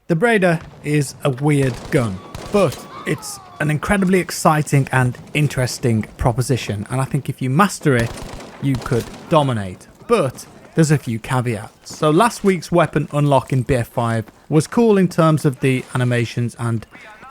The Breda is a weird gun, but it's an incredibly exciting and interesting proposition, and I think if you master it, you could dominate. But there's a few caveats. So last week's weapon unlock in BF5 was cool in terms of the animations and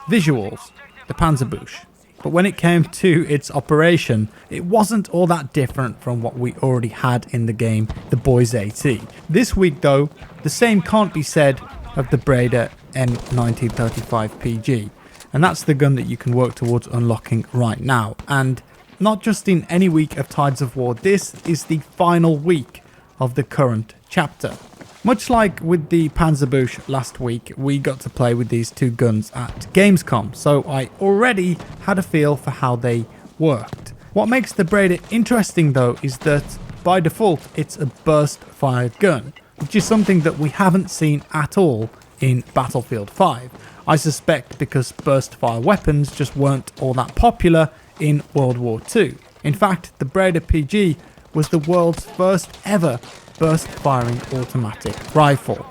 visuals, the Panzerbusch. But when it came to its operation, it wasn't all that different from what we already had in the game, the Boys AT. This week though, the same can't be said of the Breda M1935 PG, and that's the gun that you can work towards unlocking right now. And not just in any week of Tides of War, this is the final week of the current chapter. Much like with the Panzerbusch last week, we got to play with these two guns at Gamescom, so I already had a feel for how they worked. What makes the Breda interesting though is that by default it's a burst fired gun, which is something that we haven't seen at all in Battlefield 5. I suspect because burst fire weapons just weren't all that popular in World War II. In fact, the Breda PG was the world's first ever burst firing automatic rifle.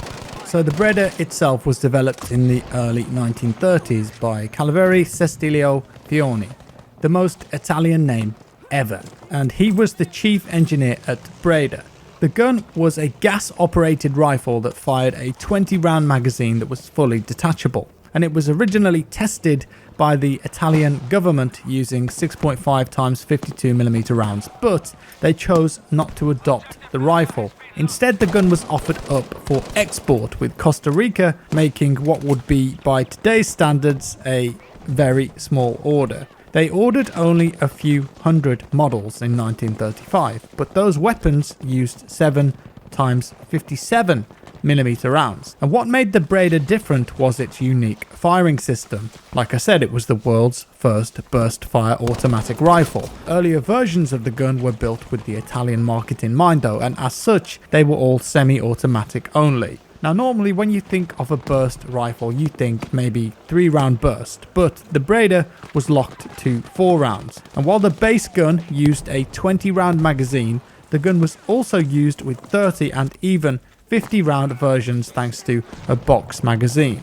So the Breda itself was developed in the early 1930s by Calveri Cestilio Fioni, the most Italian name ever, and he was the chief engineer at Breda. The gun was a gas-operated rifle that fired a 20-round magazine that was fully detachable, and it was originally tested by the Italian government using 6.5 times 52mm rounds, but they chose not to adopt the rifle. Instead, the gun was offered up for export, with Costa Rica making what would be, by today's standards, a very small order. They ordered only a few hundred models in 1935, but those weapons used 7 times 57mm rounds. And what made the Breda different was its unique firing system. Like I said, it was the world's first burst fire automatic rifle. Earlier versions of the gun were built with the Italian market in mind though, and as such, they were all semi-automatic only. Now normally when you think of a burst rifle you think maybe 3-round burst, but the Breda was locked to 4 rounds. And while the base gun used a 20-round magazine, the gun was also used with 30 and even 50-round versions thanks to a box magazine.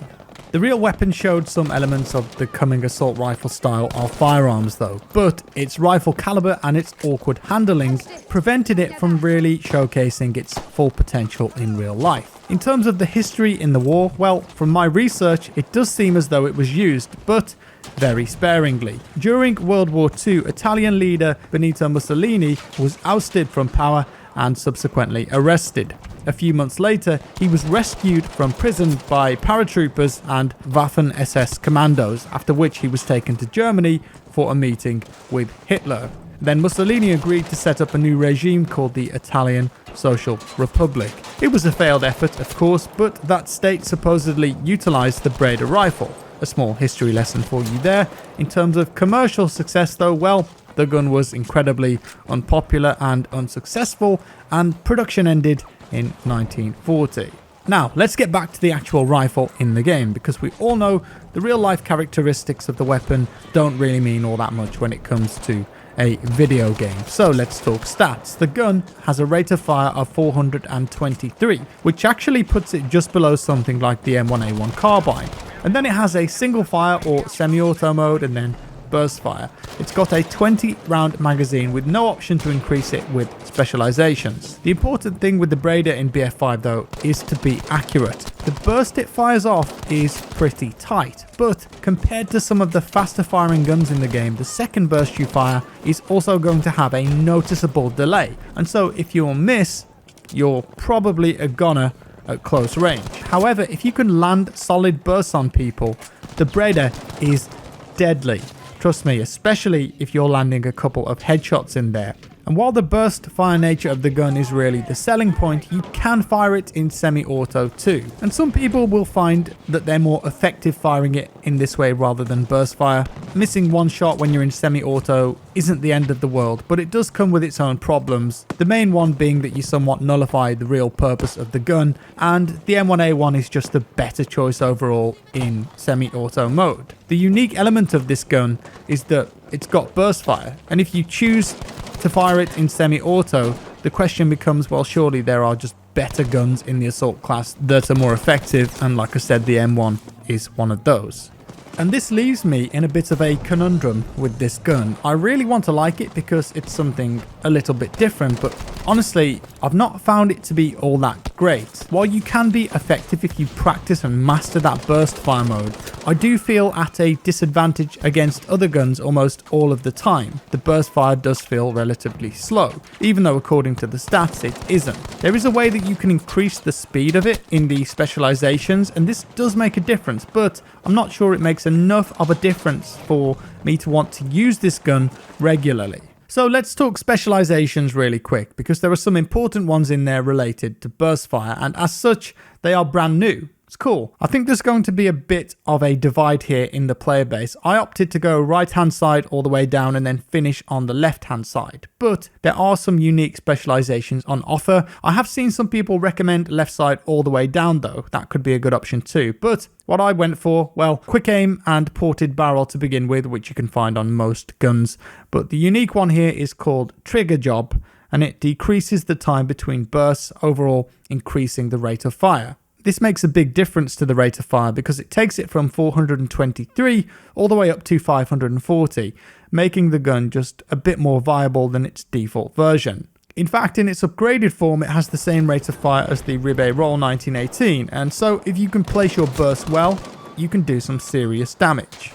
The real weapon showed some elements of the Cumming assault rifle style of firearms though, but its rifle caliber and its awkward handling prevented it from really showcasing its full potential in real life. In terms of the history in the war, well, from my research it does seem as though it was used, but very sparingly. During World War II, Italian leader Benito Mussolini was ousted from power and subsequently arrested. A few months later, he was rescued from prison by paratroopers and Waffen-SS commandos, after which he was taken to Germany for a meeting with Hitler. Then Mussolini agreed to set up a new regime called the Italian Social Republic. It was a failed effort, of course, but that state supposedly utilized the Breda rifle. A small history lesson for you there. In terms of commercial success though, well, the gun was incredibly unpopular and unsuccessful, and production ended in 1940. Now, let's get back to the actual rifle in the game, because we all know the real life characteristics of the weapon don't really mean all that much when it comes to a video game. So let's talk stats. The gun has a rate of fire of 423, which actually puts it just below something like the M1A1 carbine. And then it has a single fire or semi-auto mode, and then burst fire. It's got a 20-round magazine with no option to increase it with specializations. The important thing with the Breda in BF5 though is to be accurate. The burst it fires off is pretty tight, but compared to some of the faster firing guns in the game, the second burst you fire is also going to have a noticeable delay, and so if you'll miss, you're probably a goner at close range. However, if you can land solid bursts on people, the Breda is deadly. Trust me, especially if you're landing a couple of headshots in there. And while the burst fire nature of the gun is really the selling point, you can fire it in semi-auto too. And some people will find that they're more effective firing it in this way rather than burst fire. Missing one shot when you're in semi-auto isn't the end of the world, but it does come with its own problems. The main one being that you somewhat nullify the real purpose of the gun, and the M1A1 is just a better choice overall in semi-auto mode. The unique element of this gun is that it's got burst fire, and if you choose to fire it in semi-auto, the question becomes, well, surely there are just better guns in the assault class that are more effective, and like I said, the M1 is one of those. And this leaves me in a bit of a conundrum with this gun. I really want to like it because it's something a little bit different, but honestly, I've not found it to be all that great. While you can be effective if you practice and master that burst fire mode, I do feel at a disadvantage against other guns almost all of the time. The burst fire does feel relatively slow, even though according to the stats it isn't. There is a way that you can increase the speed of it in the specializations, and this does make a difference, but I'm not sure it makes enough of a difference for me to want to use this gun regularly. So let's talk specializations really quick, because there are some important ones in there related to burst fire, and as such they are brand new. It's cool. I think there's going to be a bit of a divide here in the player base. I opted to go right hand side all the way down and then finish on the left hand side, but there are some unique specializations on offer. I have seen some people recommend left side all the way down though. That could be a good option too, but what I went for, well, quick aim and ported barrel to begin with, which you can find on most guns, but the unique one here is called trigger job, and it decreases the time between bursts, overall increasing the rate of fire. This makes a big difference to the rate of fire because it takes it from 423 all the way up to 540, making the gun just a bit more viable than its default version. In fact, in its upgraded form, it has the same rate of fire as the Ribé Roll 1918, and so if you can place your burst well, you can do some serious damage.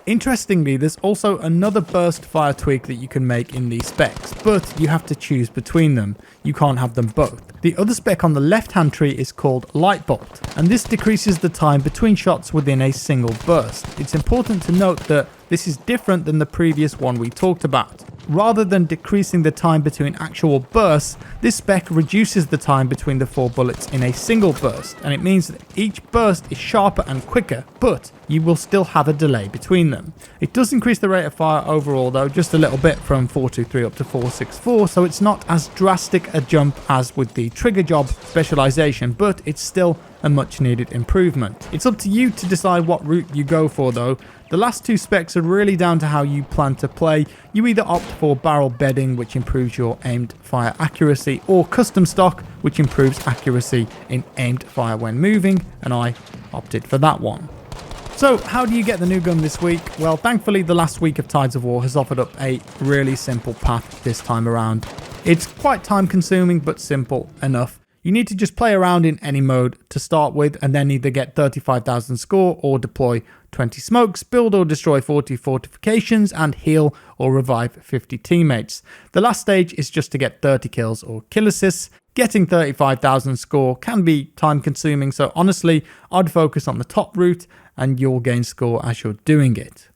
Interestingly, there's also another burst fire tweak that you can make in these specs, but you have to choose between them. You can't have them both. The other spec on the left hand tree is called Light Bolt, and this decreases the time between shots within a single burst. It's important to note that this is different than the previous one we talked about. Rather than decreasing the time between actual bursts, this spec reduces the time between the 4 bullets in a single burst, and it means that each burst is sharper and quicker, but you will still have a delay between them. It does increase the rate of fire overall though, just a little bit, from 423 up to 464, so it's not as drastic a jump as with the trigger job specialization, but it's still a much needed improvement. It's up to you to decide what route you go for though. The last two specs are really down to how you plan to play. You either opt for barrel bedding, which improves your aimed fire accuracy, or custom stock, which improves accuracy in aimed fire when moving, and I opted for that one. So how do you get the new gun this week? Well, thankfully the last week of Tides of War has offered up a really simple path this time around. It's quite time consuming, but simple enough. You need to just play around in any mode to start with, and then either get 35,000 score or deploy 20 smokes, build or destroy 40 fortifications, and heal or revive 50 teammates. The last stage is just to get 30 kills or kill assists. Getting 35,000 score can be time consuming, so honestly, I'd focus on the top route and you'll gain score as you're doing it.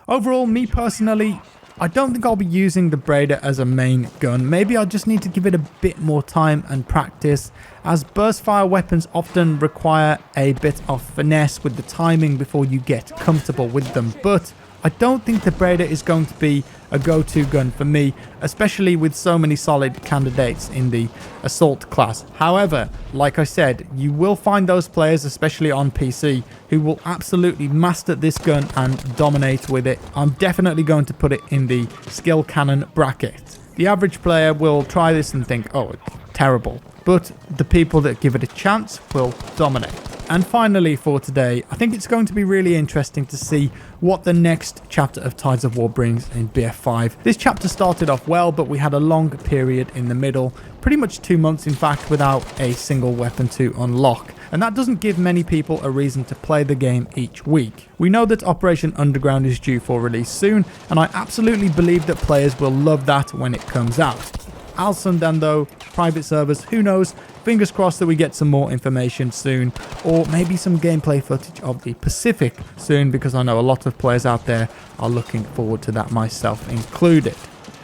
Overall, me personally, I don't think I'll be using the Breda as a main gun. Maybe I just need to give it a bit more time and practice, as burst fire weapons often require a bit of finesse with the timing before you get comfortable with them. But I don't think the Breda is going to be a go-to gun for me, especially with so many solid candidates in the assault class. However, like I said, you will find those players, especially on PC, who will absolutely master this gun and dominate with it. I'm definitely going to put it in the skill cannon bracket. The average player will try this and think, oh, it's terrible. But the people that give it a chance will dominate. And finally for today, I think it's going to be really interesting to see what the next chapter of Tides of War brings in BF5. This chapter started off well, but we had a long period in the middle, pretty much 2 months in fact, without a single weapon to unlock. And that doesn't give many people a reason to play the game each week. We know that Operation Underground is due for release soon, and I absolutely believe that players will love that when it comes out. Al Sundan though, private servers, who knows? Fingers crossed that we get some more information soon, or maybe some gameplay footage of the Pacific soon, because I know a lot of players out there are looking forward to that, myself included.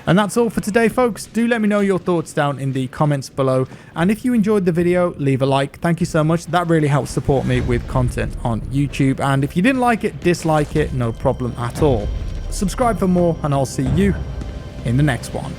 And that's all for today, folks. Do let me know your thoughts down in the comments below, and if you enjoyed the video, leave a like. Thank you so much. That really helps support me with content on YouTube, and if you didn't like it, dislike it, no problem at all. Subscribe for more, and I'll see you in the next one.